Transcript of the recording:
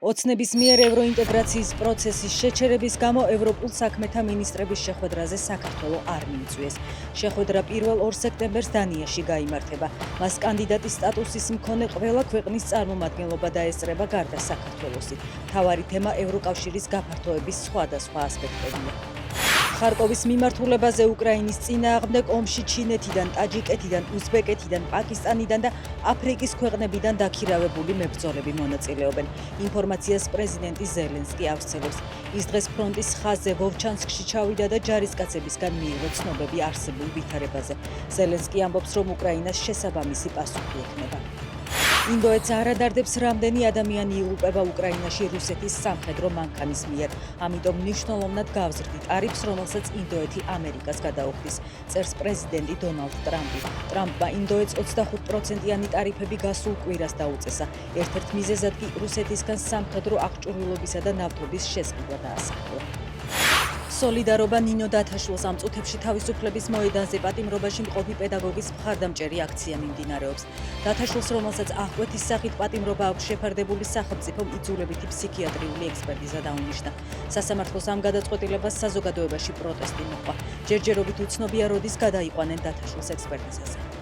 ოცნების მიერ ევროინტეგრაციის პროცესის შეჩერების გამო ევროპულ საქმეთა მინისტრების შეხვედრაზე საქართველო არ მიიწვიეს. შეხვედრა 1 სექტემბერს დანიაში გაიმართება. მას კანდიდატის სტატუსის მქონე ყველა ქვეყნის წარმომადგენლობა დაესწრება გარდა საქართველოსი. მთავარი თემა ევროკავშირის გაფართოების სხვადასხვა ასპექტებია. ხარკოვის მიმართულებაზე უკრაინის წინააღმდეგ ომში ჩინეთიდან, ტაჯიკეთიდან, უზბეკეთიდან, პაკისტანიდან და აფრიკის ქვეყნებიდან დაქირავებული მებრძოლები მონაწილეობენ. ინფორმაციას პრეზიდენტი ზელენსკი ავრცელებს. ის დღეს ფრონტის ხაზზე ვოვჩანსკში ჩავიდა და ჯარისკაცებისგან მიიღო ცნობები არსებულ ვითარებაზე. ზელენსკი ამბობს, რომ უკრაინას შესაბამისი პასუხი ექნება. ინდოეთს არადარდებს რამდენი ადამიანი იღუპება უკრაინაში რუსეთის სამხედრო მანქანის მიერ. ამიტომ მნიშვნელოვნად გავზრდით ტარიფს, რომელსაც ინდოეთი ამერიკას გადაუხდის, წერს პრეზიდენტი დონალდ ტრამპი. ტრამპმა ინდოეთს 25%-იანი ტარიფები გასულ კვირას დაუწესა. ერთ-ერთ მიზეზად კი რუსეთისგან სამხედრო აღჭურვილობისა და ნავთობის შესყიდვა დაასახელა. სოლიდარობა ნინო დათაშვილს ამ წუთებში თავისუფლების მოედანზე პატიმრობაში მყოფი პედაგოგის მხარდამჭერი აქცია მიმდინარეობს. დათაშვილს, რომელსაც აღკვეთის სახით პატიმრობა აქვს შეფარდებული, სახელმწიფომ იძულებითი ფსიქიატრიული ექსპერტიზა დაუნიშნა. სასამართლოს ამ გადაწყვეტილებას საზოგადოებაში პროტესტი მოჰყვა. ჯერჯერობით უცნობია, როდის გადაიყვანენ დათაშვილს ექსპერტიზაზე.